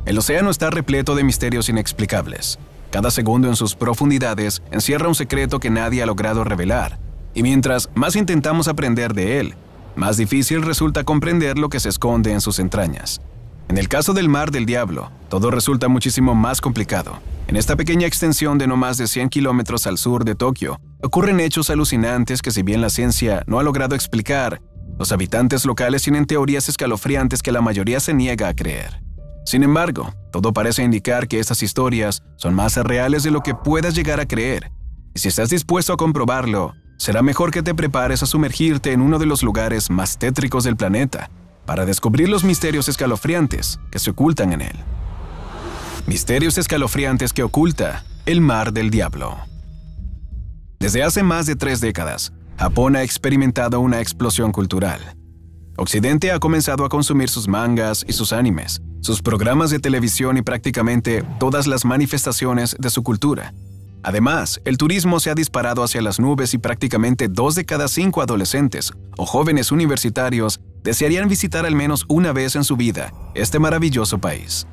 El océano está repleto de misterios inexplicables. Cada segundo en sus profundidades encierra un secreto que nadie ha logrado revelar, y mientras más intentamos aprender de él, más difícil resulta comprender lo que se esconde en sus entrañas. En el caso del Mar del Diablo, todo resulta muchísimo más complicado. En esta pequeña extensión de no más de 100 kilómetros al sur de Tokio, ocurren hechos alucinantes que, si bien la ciencia no ha logrado explicar, los habitantes locales tienen teorías escalofriantes que la mayoría se niega a creer. Sin embargo, todo parece indicar que estas historias son más reales de lo que puedas llegar a creer, y si estás dispuesto a comprobarlo, será mejor que te prepares a sumergirte en uno de los lugares más tétricos del planeta para descubrir los misterios escalofriantes que se ocultan en él. Misterios escalofriantes que oculta el Mar del Diablo. Desde hace más de 3 décadas, Japón ha experimentado una explosión cultural. Occidente ha comenzado a consumir sus mangas y sus animes, sus programas de televisión y prácticamente todas las manifestaciones de su cultura. Además, el turismo se ha disparado hacia las nubes y prácticamente 2 de cada 5 adolescentes o jóvenes universitarios desearían visitar al menos una vez en su vida este maravilloso país.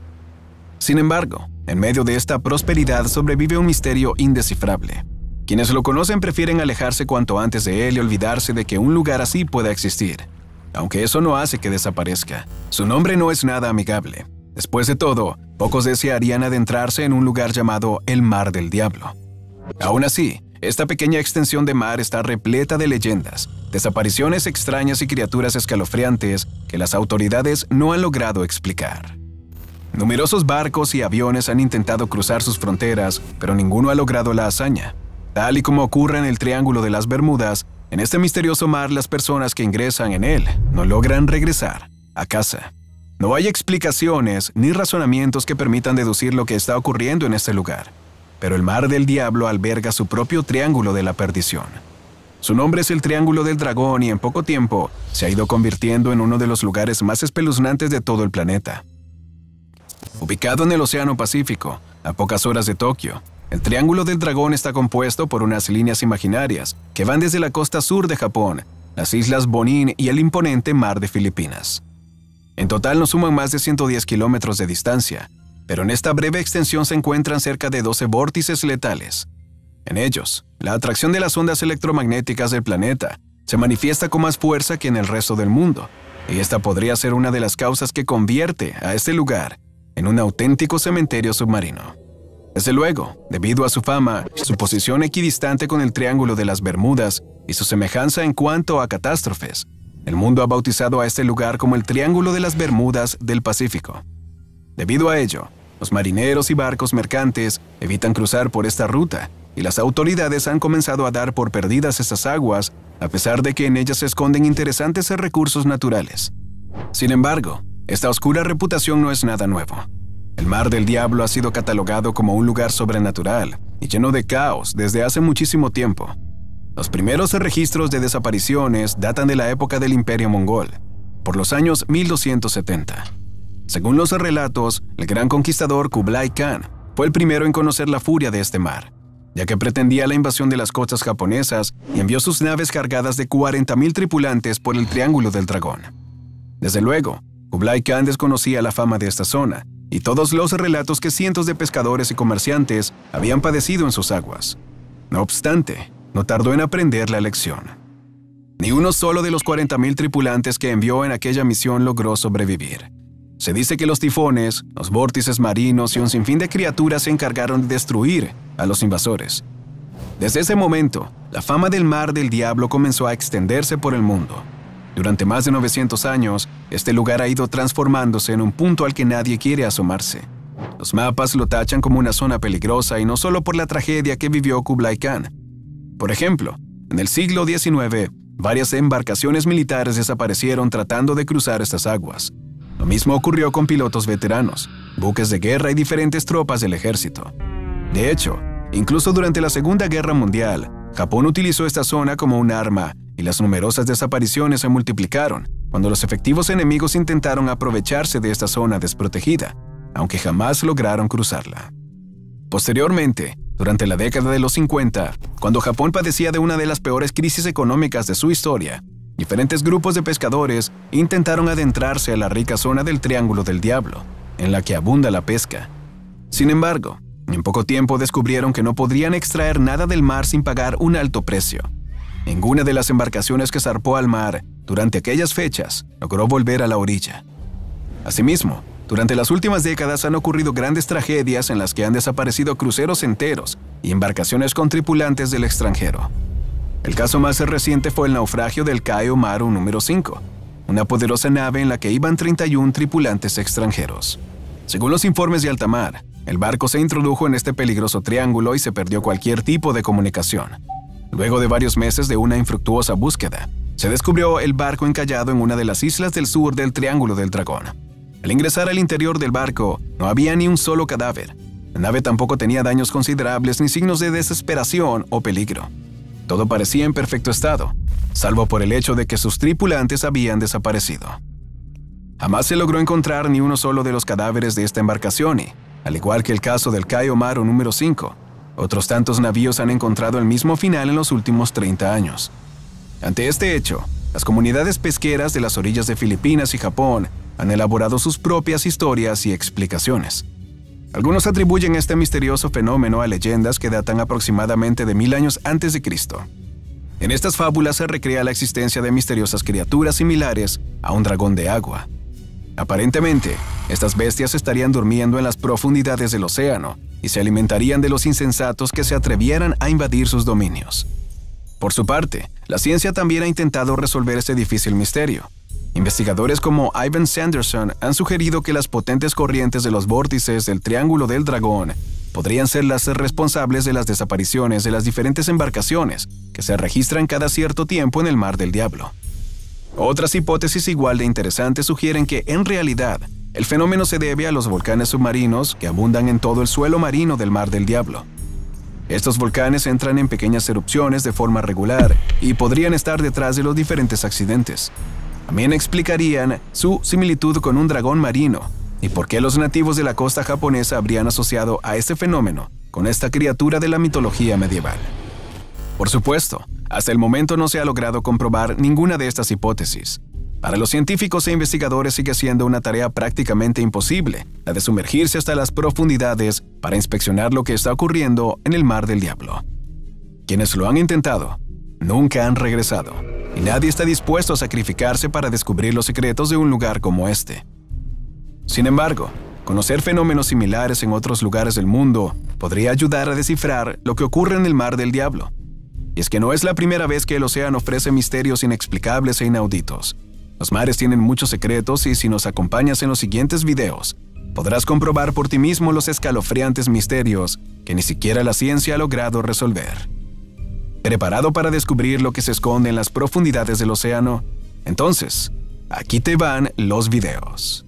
Sin embargo, en medio de esta prosperidad sobrevive un misterio indescifrable. Quienes lo conocen prefieren alejarse cuanto antes de él y olvidarse de que un lugar así pueda existir. Aunque eso no hace que desaparezca, su nombre no es nada amigable. Después de todo, pocos desearían adentrarse en un lugar llamado el Mar del Diablo. Aún así, esta pequeña extensión de mar está repleta de leyendas, desapariciones extrañas y criaturas escalofriantes que las autoridades no han logrado explicar. Numerosos barcos y aviones han intentado cruzar sus fronteras, pero ninguno ha logrado la hazaña. Tal y como ocurre en el Triángulo de las Bermudas, en este misterioso mar las personas que ingresan en él no logran regresar a casa. No hay explicaciones ni razonamientos que permitan deducir lo que está ocurriendo en este lugar, pero el Mar del Diablo alberga su propio Triángulo de la Perdición. Su nombre es el Triángulo del Dragón y en poco tiempo se ha ido convirtiendo en uno de los lugares más espeluznantes de todo el planeta. Ubicado en el Océano Pacífico, a pocas horas de Tokio, el Triángulo del Dragón está compuesto por unas líneas imaginarias que van desde la costa sur de Japón, las islas Bonin y el imponente Mar de Filipinas. En total no suman más de 110 kilómetros de distancia, pero en esta breve extensión se encuentran cerca de 12 vórtices letales. En ellos, la atracción de las ondas electromagnéticas del planeta se manifiesta con más fuerza que en el resto del mundo, y esta podría ser una de las causas que convierte a este lugar en un auténtico cementerio submarino. Desde luego, debido a su fama, su posición equidistante con el Triángulo de las Bermudas y su semejanza en cuanto a catástrofes, el mundo ha bautizado a este lugar como el Triángulo de las Bermudas del Pacífico. Debido a ello, los marineros y barcos mercantes evitan cruzar por esta ruta y las autoridades han comenzado a dar por perdidas estas aguas, a pesar de que en ellas se esconden interesantes recursos naturales. Sin embargo, esta oscura reputación no es nada nuevo. El Mar del Diablo ha sido catalogado como un lugar sobrenatural y lleno de caos desde hace muchísimo tiempo. Los primeros registros de desapariciones datan de la época del Imperio Mongol, por los años 1270. Según los relatos, el gran conquistador Kublai Khan fue el primero en conocer la furia de este mar, ya que pretendía la invasión de las costas japonesas y envió sus naves cargadas de 40.000 tripulantes por el Triángulo del Dragón. Desde luego, Kublai Khan desconocía la fama de esta zona y todos los relatos que cientos de pescadores y comerciantes habían padecido en sus aguas. No obstante, no tardó en aprender la lección. Ni uno solo de los 40.000 tripulantes que envió en aquella misión logró sobrevivir. Se dice que los tifones, los vórtices marinos y un sinfín de criaturas se encargaron de destruir a los invasores. Desde ese momento, la fama del Mar del Diablo comenzó a extenderse por el mundo. Durante más de 900 años, este lugar ha ido transformándose en un punto al que nadie quiere asomarse. Los mapas lo tachan como una zona peligrosa y no solo por la tragedia que vivió Kublai Khan. Por ejemplo, en el siglo XIX, varias embarcaciones militares desaparecieron tratando de cruzar estas aguas. Lo mismo ocurrió con pilotos veteranos, buques de guerra y diferentes tropas del ejército. De hecho, incluso durante la Segunda Guerra Mundial, Japón utilizó esta zona como un arma y las numerosas desapariciones se multiplicaron cuando los efectivos enemigos intentaron aprovecharse de esta zona desprotegida, aunque jamás lograron cruzarla. Posteriormente, durante la década de los 50, cuando Japón padecía de una de las peores crisis económicas de su historia, diferentes grupos de pescadores intentaron adentrarse a la rica zona del Triángulo del Diablo, en la que abunda la pesca. Sin embargo, en poco tiempo descubrieron que no podrían extraer nada del mar sin pagar un alto precio. Ninguna de las embarcaciones que zarpó al mar durante aquellas fechas logró volver a la orilla. Asimismo, durante las últimas décadas han ocurrido grandes tragedias en las que han desaparecido cruceros enteros y embarcaciones con tripulantes del extranjero. El caso más reciente fue el naufragio del Kaio Maru número 5, una poderosa nave en la que iban 31 tripulantes extranjeros. Según los informes de alta mar, el barco se introdujo en este peligroso triángulo y se perdió cualquier tipo de comunicación. Luego de varios meses de una infructuosa búsqueda, se descubrió el barco encallado en una de las islas del sur del Triángulo del Dragón. Al ingresar al interior del barco, no había ni un solo cadáver. La nave tampoco tenía daños considerables ni signos de desesperación o peligro. Todo parecía en perfecto estado, salvo por el hecho de que sus tripulantes habían desaparecido. Jamás se logró encontrar ni uno solo de los cadáveres de esta embarcación y, al igual que el caso del Kaio Maru número 5, otros tantos navíos han encontrado el mismo final en los últimos 30 años. Ante este hecho, las comunidades pesqueras de las orillas de Filipinas y Japón han elaborado sus propias historias y explicaciones. Algunos atribuyen este misterioso fenómeno a leyendas que datan aproximadamente de 1000 años antes de Cristo. En estas fábulas se recrea la existencia de misteriosas criaturas similares a un dragón de agua. Aparentemente, estas bestias estarían durmiendo en las profundidades del océano y se alimentarían de los insensatos que se atrevieran a invadir sus dominios. Por su parte, la ciencia también ha intentado resolver este difícil misterio. Investigadores como Ivan Sanderson han sugerido que las potentes corrientes de los vórtices del Triángulo del Dragón podrían ser las responsables de las desapariciones de las diferentes embarcaciones que se registran cada cierto tiempo en el Mar del Diablo. Otras hipótesis igual de interesantes sugieren que, en realidad, el fenómeno se debe a los volcanes submarinos que abundan en todo el suelo marino del Mar del Diablo. Estos volcanes entran en pequeñas erupciones de forma regular y podrían estar detrás de los diferentes accidentes. También explicarían su similitud con un dragón marino y por qué los nativos de la costa japonesa habrían asociado a este fenómeno con esta criatura de la mitología medieval. Por supuesto, hasta el momento no se ha logrado comprobar ninguna de estas hipótesis. Para los científicos e investigadores sigue siendo una tarea prácticamente imposible, la de sumergirse hasta las profundidades para inspeccionar lo que está ocurriendo en el Mar del Diablo. Quienes lo han intentado nunca han regresado, y nadie está dispuesto a sacrificarse para descubrir los secretos de un lugar como este. Sin embargo, conocer fenómenos similares en otros lugares del mundo podría ayudar a descifrar lo que ocurre en el Mar del Diablo. Y es que no es la primera vez que el océano ofrece misterios inexplicables e inauditos. Los mares tienen muchos secretos y si nos acompañas en los siguientes videos, podrás comprobar por ti mismo los escalofriantes misterios que ni siquiera la ciencia ha logrado resolver. ¿Preparado para descubrir lo que se esconde en las profundidades del océano? Entonces, aquí te van los videos.